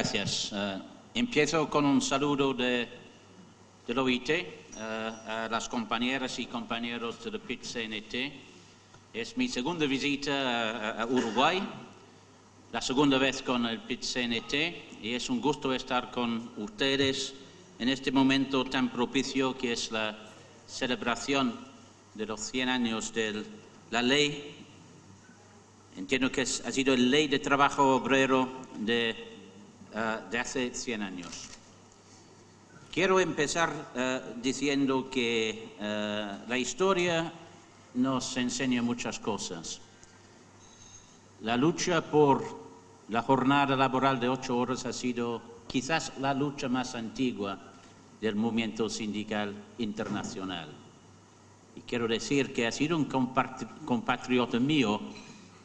gracias. Empiezo con un saludo del OIT a las compañeras y compañeros del PIT-CNT. Es mi segunda visita a Uruguay, la segunda vez con el PIT-CNT, y es un gusto estar con ustedes en este momento tan propicio que es la celebración de los 100 años de la ley. Entiendo que ha sido la ley de trabajo obrero de hace 100 años. Quiero empezar diciendo que la historia nos enseña muchas cosas. La lucha por la jornada laboral de 8 horas ha sido quizás la lucha más antigua del movimiento sindical internacional. Y quiero decir que ha sido un compatriota mío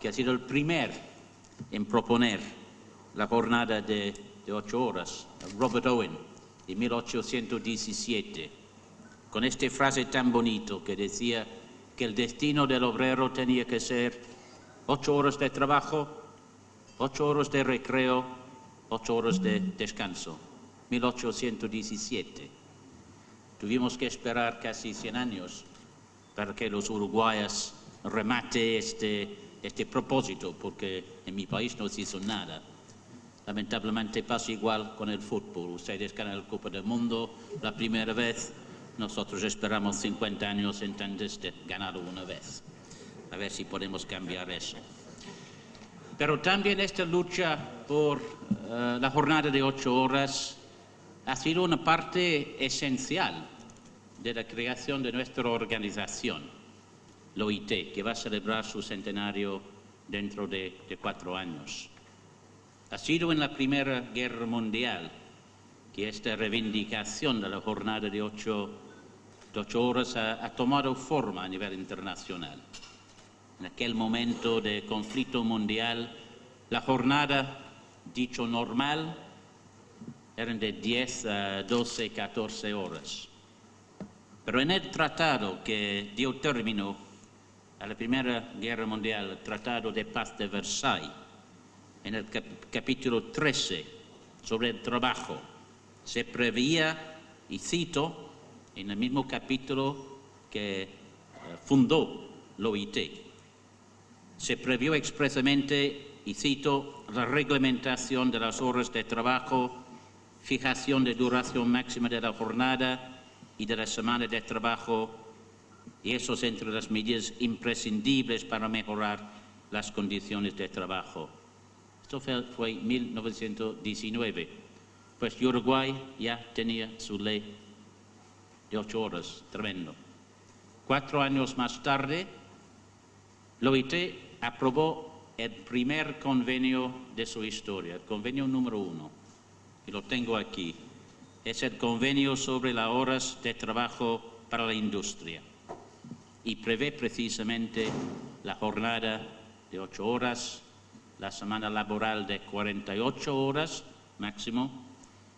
que ha sido el primer en proponer la jornada de 8 horas, Robert Owen, en 1817, con esta frase tan bonita que decía que el destino del obrero tenía que ser 8 horas de trabajo, 8 horas de recreo, 8 horas de descanso. 1817. Tuvimos que esperar casi 100 años para que los uruguayos remate este propósito, porque en mi país no se hizo nada. Lamentablemente pasa igual con el fútbol. Ustedes ganan la Copa del Mundo la primera vez, nosotros esperamos 50 años antes de ganar una vez. A ver si podemos cambiar eso. Pero también esta lucha por la jornada de 8 horas ha sido una parte esencial de la creación de nuestra organización, el OIT, que va a celebrar su centenario dentro de 4 años. Ha sido en la Primera Guerra Mundial que esta reivindicación de la jornada de 8 horas ha tomado forma a nivel internacional. En aquel momento de conflicto mundial, la jornada, dicho normal, eran de 10 a 12, 14 horas. Pero en el tratado que dio término a la Primera Guerra Mundial, el Tratado de Paz de Versalles, en el capítulo 13 sobre el trabajo, se preveía, y cito, en el mismo capítulo que fundó el OIT, se previó expresamente, y cito, la reglamentación de las horas de trabajo, fijación de duración máxima de la jornada y de la semana de trabajo, y eso es entre las medidas imprescindibles para mejorar las condiciones de trabajo. Esto fue en 1919, pues Uruguay ya tenía su ley de 8 horas, tremendo. 4 años más tarde, el OIT aprobó el primer convenio de su historia, el convenio número 1, y lo tengo aquí. Es el convenio sobre las horas de trabajo para la industria y prevé precisamente la jornada de 8 horas, la semana laboral de 48 horas máximo,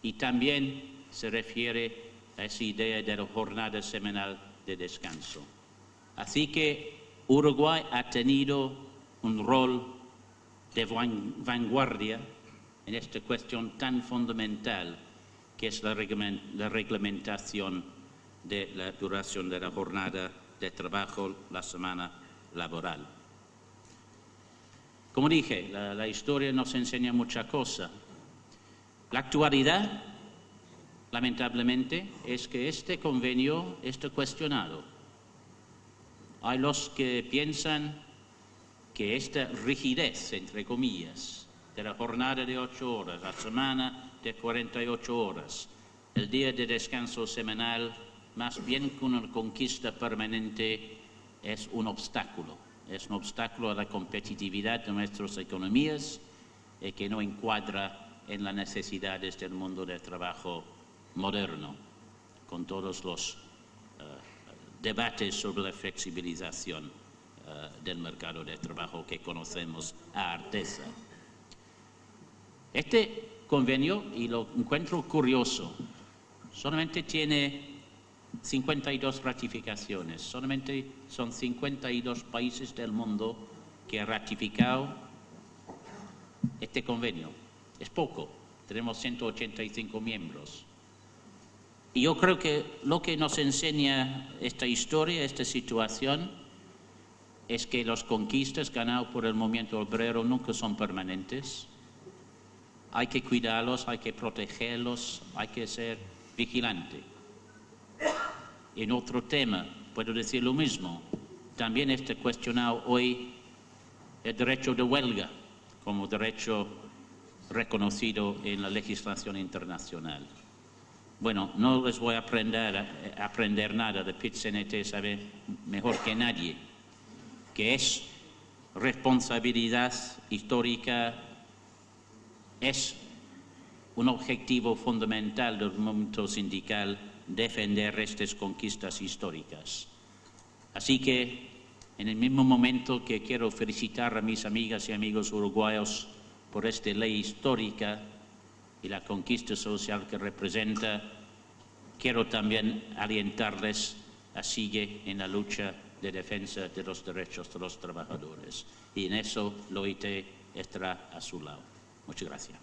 y también se refiere a esa idea de la jornada semanal de descanso. Así que Uruguay ha tenido un rol de vanguardia en esta cuestión tan fundamental que es la reglamentación de la duración de la jornada de trabajo, la semana laboral. Como dije, la historia nos enseña muchas cosas. La actualidad, lamentablemente, es que este convenio está cuestionado. Hay los que piensan que esta rigidez, entre comillas, de la jornada de 8 horas, la semana de 48 horas, el día de descanso semanal, más bien que una conquista permanente, es un obstáculo. Es un obstáculo a la competitividad de nuestras economías y que no encuadra en las necesidades del mundo del trabajo moderno, con todos los debates sobre la flexibilización del mercado de trabajo que conocemos a Artesa. Este convenio, y lo encuentro curioso, solamente tiene 52 ratificaciones, solamente son 52 países del mundo que han ratificado este convenio. Es poco. tenemos 185 miembros. Y yo creo que lo que nos enseña esta historia, esta situación, es que las conquistas ganadas por el movimiento obrero nunca son permanentes. Hay que cuidarlos, hay que protegerlos, hay que ser vigilante. En otro tema, puedo decir lo mismo. También está cuestionado hoy el derecho de huelga como derecho reconocido en la legislación internacional. Bueno, no les voy a aprender nada de PIT-CNT, sabe mejor que nadie que es responsabilidad histórica, es un objetivo fundamental del movimiento sindical defender estas conquistas históricas. Así que, en el mismo momento que quiero felicitar a mis amigas y amigos uruguayos por esta ley histórica y la conquista social que representa, quiero también alentarles a seguir en la lucha de defensa de los derechos de los trabajadores. Y en eso la OIT estará a su lado. Muchas gracias.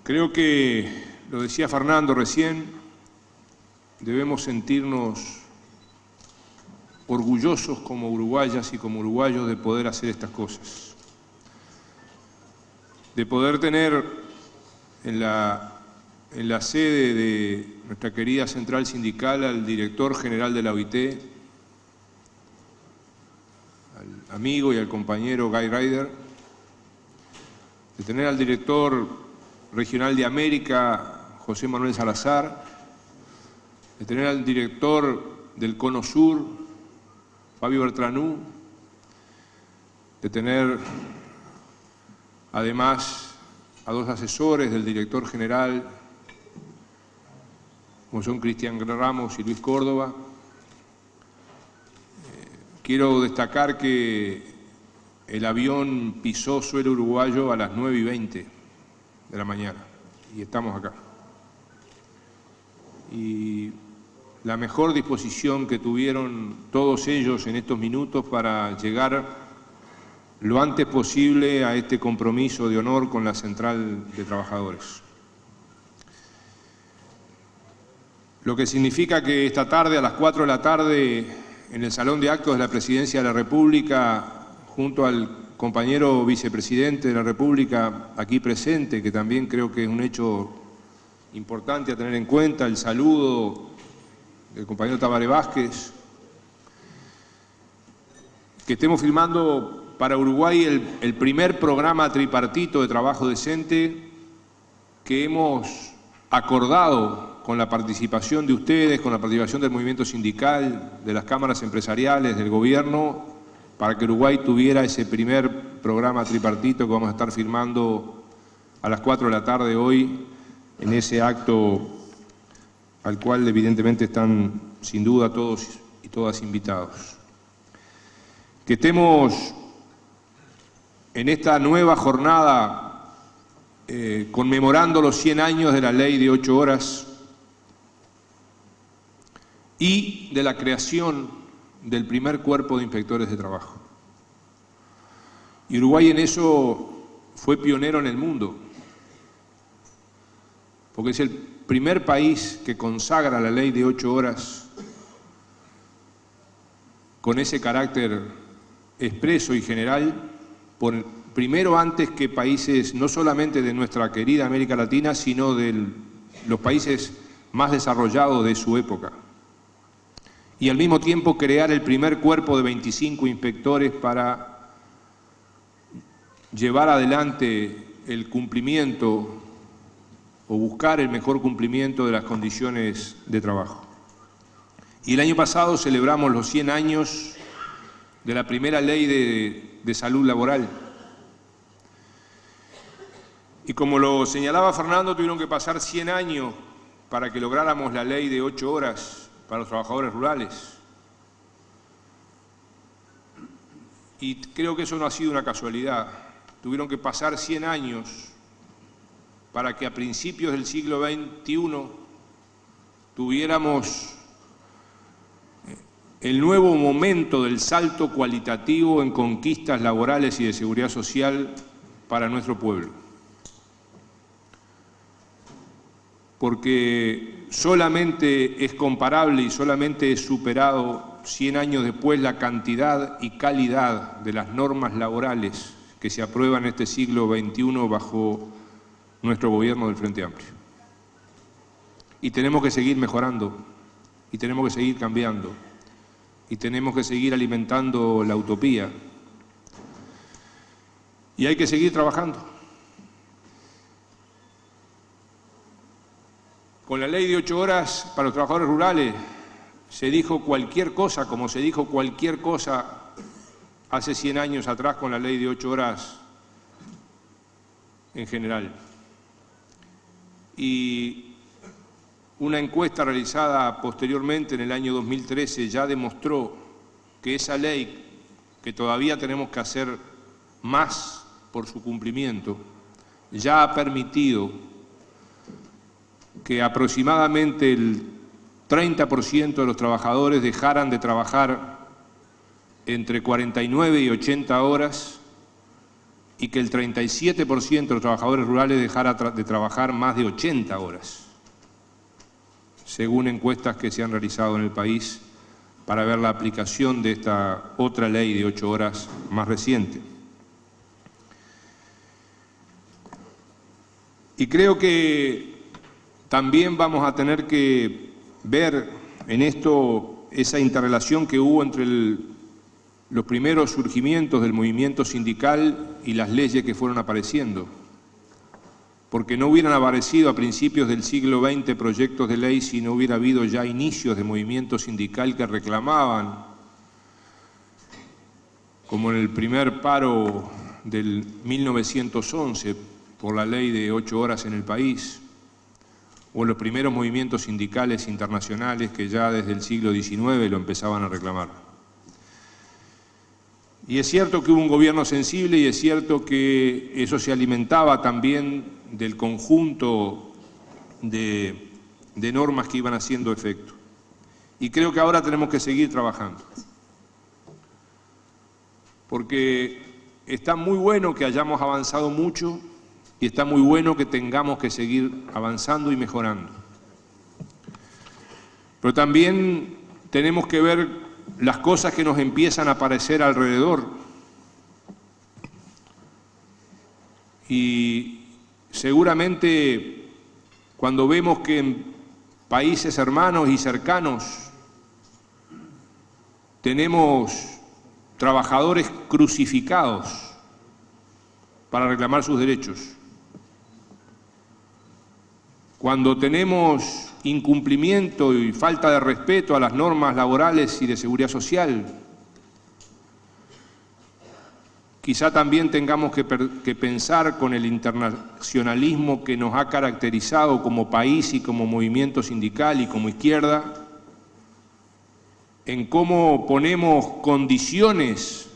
Creo que, lo decía Fernando recién, debemos sentirnos orgullosos como uruguayas y como uruguayos de poder hacer estas cosas. De poder tener en la sede de nuestra querida central sindical al director general de la OIT, al amigo y al compañero Guy Ryder, de tener al director regional de América, José Manuel Salazar, de tener al director del Cono Sur, Fabio Bertranú, de tener además a dos asesores del director general, como son Cristian Ramos y Luis Córdoba. Quiero destacar que el avión pisó suelo uruguayo a las 9:20 de la mañana y estamos acá. Y la mejor disposición que tuvieron todos ellos en estos minutos para llegar lo antes posible a este compromiso de honor con la Central de Trabajadores. Lo que significa que esta tarde, a las 4 de la tarde, en el Salón de Actos de la Presidencia de la República, junto al compañero vicepresidente de la República aquí presente, que también creo que es un hecho importante a tener en cuenta, el saludo del compañero Tabaré Vázquez, que estemos firmando para Uruguay el primer programa tripartito de trabajo decente que hemos acordado con la participación de ustedes, con la participación del movimiento sindical, de las cámaras empresariales, del gobierno, para que Uruguay tuviera ese primer programa tripartito que vamos a estar firmando a las 4 de la tarde hoy, en ese acto al cual evidentemente están sin duda todos y todas invitados. Que estemos en esta nueva jornada conmemorando los 100 años de la ley de 8 horas y de la creación del primer cuerpo de inspectores de trabajo. Y Uruguay en eso fue pionero en el mundo, porque es el primer país que consagra la ley de 8 horas con ese carácter expreso y general, primero antes que países no solamente de nuestra querida América Latina, sino de los países más desarrollados de su época. Y al mismo tiempo crear el primer cuerpo de 25 inspectores para llevar adelante el cumplimiento o buscar el mejor cumplimiento de las condiciones de trabajo. Y el año pasado celebramos los 100 años de la primera ley de salud laboral. Y como lo señalaba Fernando, tuvieron que pasar 100 años para que lográramos la ley de 8 horas para los trabajadores rurales. Y creo que eso no ha sido una casualidad. Tuvieron que pasar 100 años para que a principios del siglo XXI tuviéramos el nuevo momento del salto cualitativo en conquistas laborales y de seguridad social para nuestro pueblo. Porque solamente es comparable y solamente es superado 100 años después la cantidad y calidad de las normas laborales que se aprueban en este siglo XXI bajo nuestro gobierno del Frente Amplio. Y tenemos que seguir mejorando, y tenemos que seguir cambiando, y tenemos que seguir alimentando la utopía. Y hay que seguir trabajando. Con la ley de 8 horas para los trabajadores rurales se dijo cualquier cosa, como se dijo cualquier cosa hace 100 años atrás con la ley de 8 horas en general. Y una encuesta realizada posteriormente en el año 2013 ya demostró que esa ley, que todavía tenemos que hacer más por su cumplimiento, ya ha permitido que aproximadamente el 30% de los trabajadores dejaran de trabajar entre 49 y 80 horas y que el 37% de los trabajadores rurales dejara de trabajar más de 80 horas, según encuestas que se han realizado en el país para ver la aplicación de esta otra ley de 8 horas más reciente. Y creo que también vamos a tener que ver en esto esa interrelación que hubo entre los primeros surgimientos del movimiento sindical y las leyes que fueron apareciendo. Porque no hubieran aparecido a principios del siglo XX proyectos de ley si no hubiera habido ya inicios de movimiento sindical que reclamaban, como en el primer paro del 1911 por la ley de 8 horas en el país, o en los primeros movimientos sindicales internacionales que ya desde el siglo XIX lo empezaban a reclamar. Y es cierto que hubo un gobierno sensible y es cierto que eso se alimentaba también del conjunto de normas que iban haciendo efecto. Y creo que ahora tenemos que seguir trabajando. Porque está muy bueno que hayamos avanzado mucho y está muy bueno que tengamos que seguir avanzando y mejorando. Pero también tenemos que ver las cosas que nos empiezan a aparecer alrededor. Y seguramente cuando vemos que en países hermanos y cercanos tenemos trabajadores crucificados para reclamar sus derechos, cuando tenemos incumplimiento y falta de respeto a las normas laborales y de seguridad social, quizá también tengamos que pensar con el internacionalismo que nos ha caracterizado como país y como movimiento sindical y como izquierda, en cómo ponemos condiciones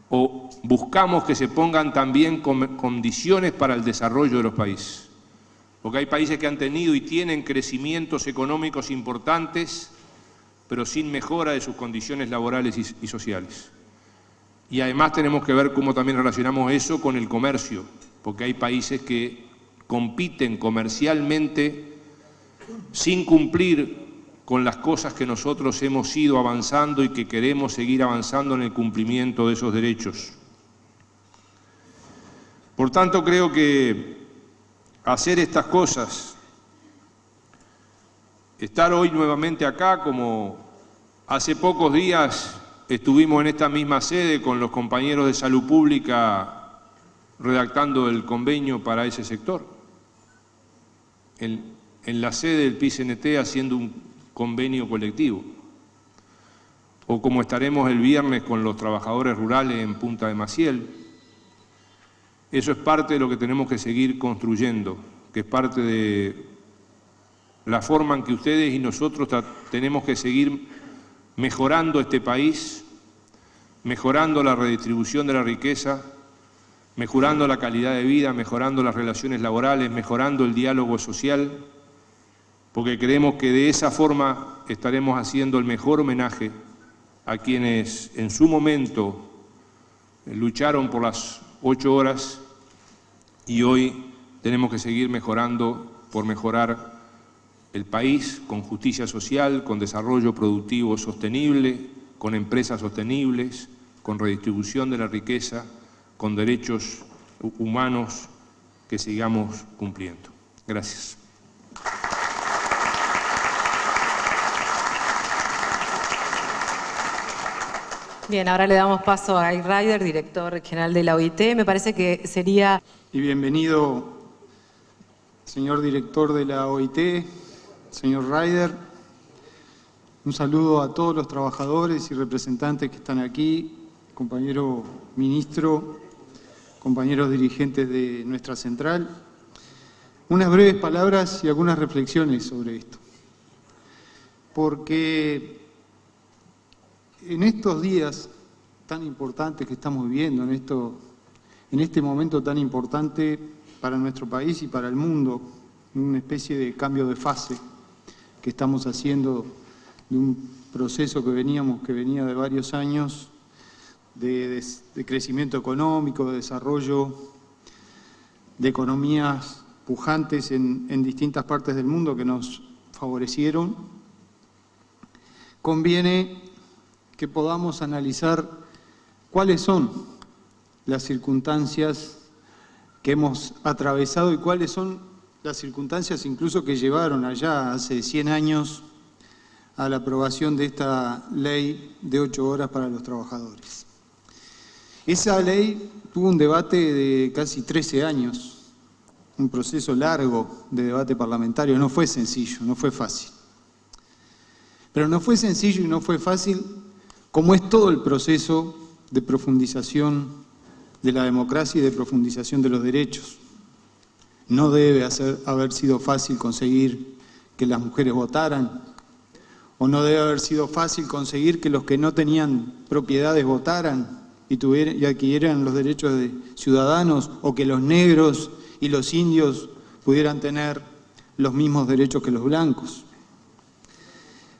o buscamos que se pongan también condiciones para el desarrollo de los países. Porque hay países que han tenido y tienen crecimientos económicos importantes, pero sin mejora de sus condiciones laborales y sociales. Y además tenemos que ver cómo también relacionamos eso con el comercio, porque hay países que compiten comercialmente sin cumplir con las cosas que nosotros hemos ido avanzando y que queremos seguir avanzando en el cumplimiento de esos derechos. Por tanto, creo que hacer estas cosas, estar hoy nuevamente acá, como hace pocos días estuvimos en esta misma sede con los compañeros de Salud Pública redactando el convenio para ese sector, en la sede del PICNT haciendo un convenio colectivo, o como estaremos el viernes con los trabajadores rurales en Punta de Maciel. Eso es parte de lo que tenemos que seguir construyendo, que es parte de la forma en que ustedes y nosotros tenemos que seguir mejorando este país, mejorando la redistribución de la riqueza, mejorando la calidad de vida, mejorando las relaciones laborales, mejorando el diálogo social, porque creemos que de esa forma estaremos haciendo el mejor homenaje a quienes en su momento lucharon por las 8 horas y hoy tenemos que seguir mejorando por mejorar el país con justicia social, con desarrollo productivo sostenible, con empresas sostenibles, con redistribución de la riqueza, con derechos humanos que sigamos cumpliendo. Gracias. Bien, ahora le damos paso a Guy Ryder, director regional de la OIT. Me parece que sería... Y bienvenido, señor director de la OIT, señor Ryder. Un saludo a todos los trabajadores y representantes que están aquí, compañero ministro, compañeros dirigentes de nuestra central. Unas breves palabras y algunas reflexiones sobre esto. Porque en estos días tan importantes que estamos viviendo, en este momento tan importante para nuestro país y para el mundo, una especie de cambio de fase que estamos haciendo de un proceso que venía de varios años de crecimiento económico, de desarrollo de economías pujantes en distintas partes del mundo que nos favorecieron. Conviene que podamos analizar cuáles son las circunstancias que hemos atravesado y cuáles son las circunstancias incluso que llevaron allá hace 100 años a la aprobación de esta ley de 8 horas para los trabajadores. Esa ley tuvo un debate de casi 13 años, un proceso largo de debate parlamentario. No fue sencillo, no fue fácil. Pero no fue sencillo y no fue fácil como es todo el proceso de profundización de la democracia y de profundización de los derechos. No debe haber sido fácil conseguir que las mujeres votaran, o no debe haber sido fácil conseguir que los que no tenían propiedades votaran y adquirieran los derechos de ciudadanos, o que los negros y los indios pudieran tener los mismos derechos que los blancos.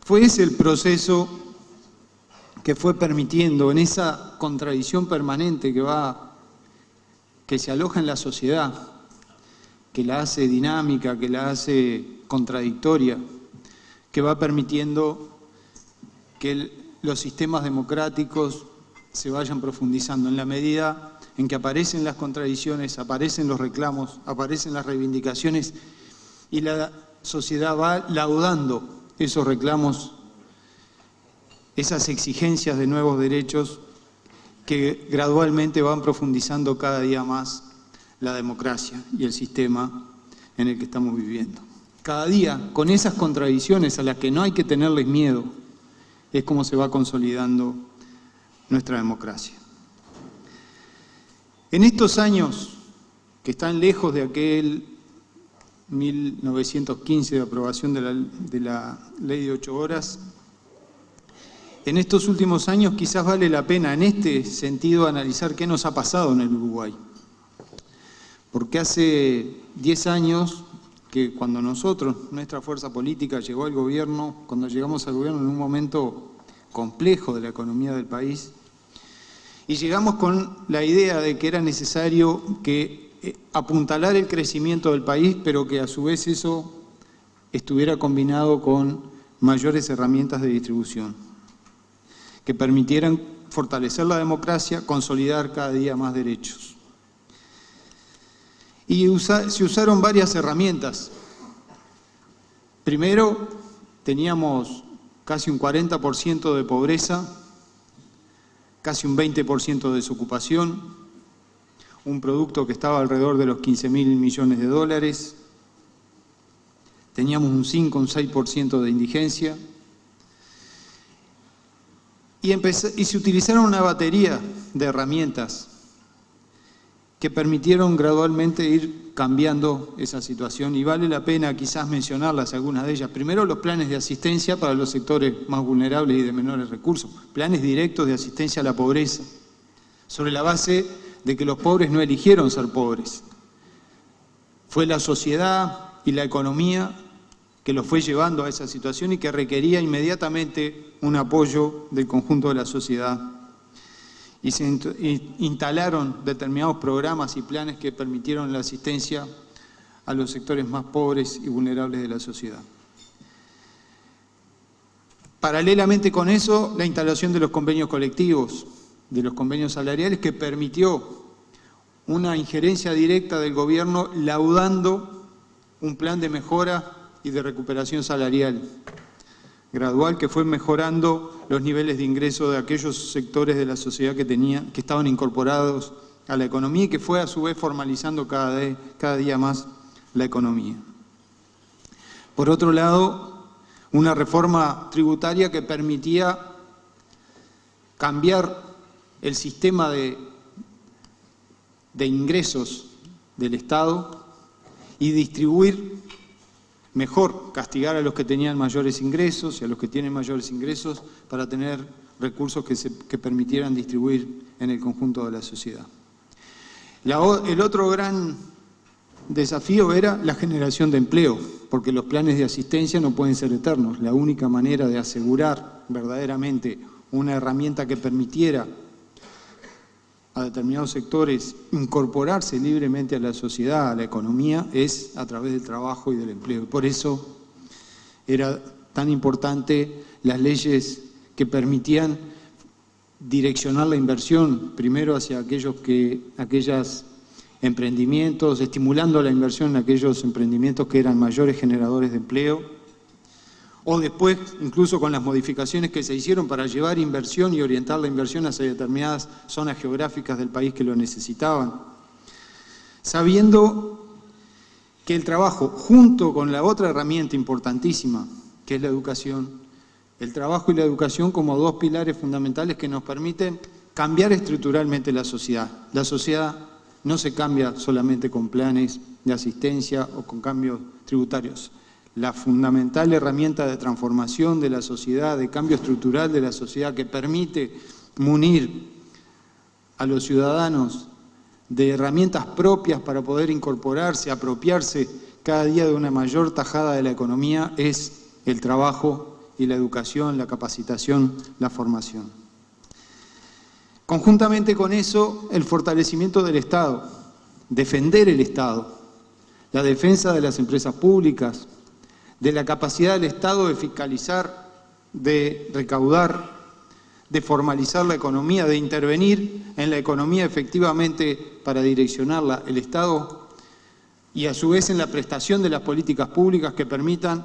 Fue ese el proceso que fue permitiendo, en esa contradicción permanente que se aloja en la sociedad, que la hace dinámica, que la hace contradictoria, que va permitiendo que los sistemas democráticos se vayan profundizando en la medida en que aparecen las contradicciones, aparecen los reclamos, aparecen las reivindicaciones y la sociedad va laudando esos reclamos, esas exigencias de nuevos derechos que gradualmente van profundizando cada día más la democracia y el sistema en el que estamos viviendo. Cada día, con esas contradicciones a las que no hay que tenerles miedo, es como se va consolidando nuestra democracia. En estos años, que están lejos de aquel 1915 de aprobación de la ley de 8 horas, en estos últimos años quizás vale la pena en este sentido analizar qué nos ha pasado en el Uruguay. Porque hace 10 años que cuando nuestra fuerza política llegó al gobierno, cuando llegamos al gobierno en un momento complejo de la economía del país, y llegamos con la idea de que era necesario apuntalar el crecimiento del país, pero que a su vez eso estuviera combinado con mayores herramientas de distribución, que permitieran fortalecer la democracia, consolidar cada día más derechos. Y se usaron varias herramientas. Primero, teníamos casi un 40% de pobreza, casi un 20% de desocupación, un producto que estaba alrededor de los 15.000 millones de dólares, teníamos un 5, un 6% de indigencia, y se utilizaron una batería de herramientas que permitieron gradualmente ir cambiando esa situación, y vale la pena quizás mencionarlas, algunas de ellas. Primero, los planes de asistencia para los sectores más vulnerables y de menores recursos, planes directos de asistencia a la pobreza, sobre la base de que los pobres no eligieron ser pobres. Fue la sociedad y la economía que los fue llevando a esa situación y que requería inmediatamente un apoyo del conjunto de la sociedad y se instalaron determinados programas y planes que permitieron la asistencia a los sectores más pobres y vulnerables de la sociedad. Paralelamente con eso, la instalación de los convenios colectivos, de los convenios salariales, que permitió una injerencia directa del gobierno laudando un plan de mejora y de recuperación salarial gradual que fue mejorando los niveles de ingreso de aquellos sectores de la sociedad que estaban incorporados a la economía y que fue a su vez formalizando cada día más la economía. Por otro lado, una reforma tributaria que permitía cambiar el sistema de ingresos del Estado y distribuir mejor, castigar a los que tenían mayores ingresos y a los que tienen mayores ingresos para tener recursos que permitieran distribuir en el conjunto de la sociedad. El otro gran desafío era la generación de empleo, porque los planes de asistencia no pueden ser eternos. La única manera de asegurar verdaderamente una herramienta que permitiera a determinados sectores incorporarse libremente a la sociedad, a la economía, es a través del trabajo y del empleo. Por eso era tan importante las leyes que permitían direccionar la inversión, primero hacia aquellos emprendimientos, estimulando la inversión en aquellos emprendimientos que eran mayores generadores de empleo, o después incluso con las modificaciones que se hicieron para llevar inversión y orientar la inversión hacia determinadas zonas geográficas del país que lo necesitaban, sabiendo que el trabajo, junto con la otra herramienta importantísima, que es la educación, el trabajo y la educación como dos pilares fundamentales que nos permiten cambiar estructuralmente la sociedad. La sociedad no se cambia solamente con planes de asistencia o con cambios tributarios. La fundamental herramienta de transformación de la sociedad, de cambio estructural de la sociedad que permite munir a los ciudadanos de herramientas propias para poder incorporarse, apropiarse cada día de una mayor tajada de la economía es el trabajo y la educación, la capacitación, la formación. Conjuntamente con eso, el fortalecimiento del Estado, defender el Estado, la defensa de las empresas públicas, de la capacidad del Estado de fiscalizar, de recaudar, de formalizar la economía, de intervenir en la economía efectivamente para direccionarla, el Estado, y a su vez en la prestación de las políticas públicas que permitan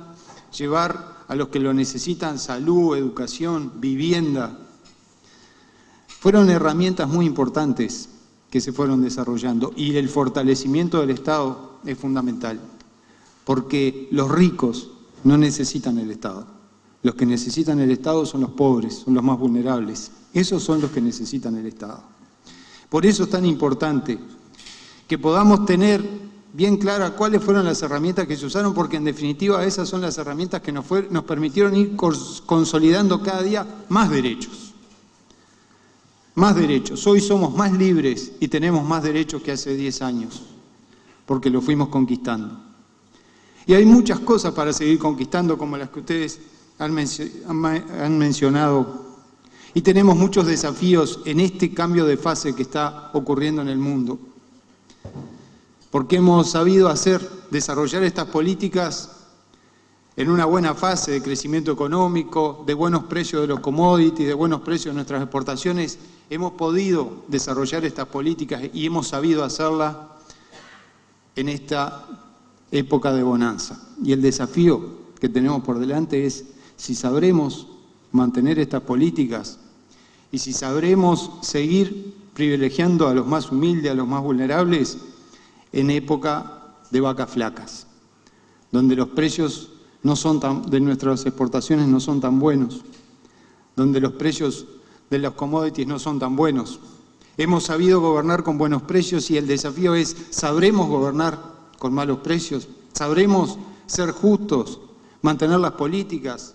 llevar a los que lo necesitan salud, educación, vivienda. Fueron herramientas muy importantes que se fueron desarrollando y el fortalecimiento del Estado es fundamental. Porque los ricos no necesitan el Estado. Los que necesitan el Estado son los pobres, son los más vulnerables. Esos son los que necesitan el Estado. Por eso es tan importante que podamos tener bien clara cuáles fueron las herramientas que se usaron, porque en definitiva esas son las herramientas que nos permitieron ir consolidando cada día más derechos. Más derechos. Hoy somos más libres y tenemos más derechos que hace 10 años, porque lo fuimos conquistando. Y hay muchas cosas para seguir conquistando, como las que ustedes han mencionado. Y tenemos muchos desafíos en este cambio de fase que está ocurriendo en el mundo. Porque hemos sabido desarrollar estas políticas en una buena fase de crecimiento económico, de buenos precios de los commodities, de buenos precios de nuestras exportaciones. Hemos podido desarrollar estas políticas y hemos sabido hacerlas en esta época de bonanza. Y el desafío que tenemos por delante es si sabremos mantener estas políticas y si sabremos seguir privilegiando a los más humildes, a los más vulnerables, en época de vacas flacas, donde los precios de nuestras exportaciones no son tan buenos, donde los precios de los commodities no son tan buenos. Hemos sabido gobernar con buenos precios y el desafío es, ¿sabremos gobernar con malos precios? ¿Sabremos ser justos, mantener las políticas?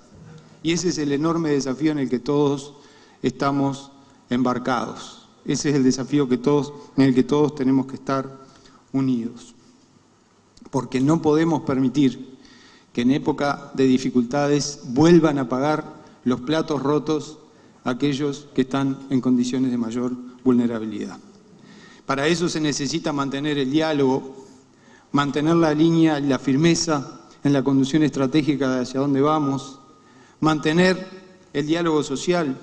Y ese es el enorme desafío en el que todos estamos embarcados. Ese es el desafío en el que todos tenemos que estar unidos. Porque no podemos permitir que en época de dificultades vuelvan a pagar los platos rotos aquellos que están en condiciones de mayor vulnerabilidad. Para eso se necesita mantener el diálogo, mantener la línea y la firmeza en la conducción estratégica de hacia dónde vamos, mantener el diálogo social,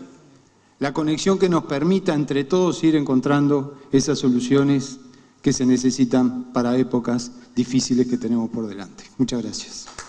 la conexión que nos permita entre todos ir encontrando esas soluciones que se necesitan para épocas difíciles que tenemos por delante. Muchas gracias.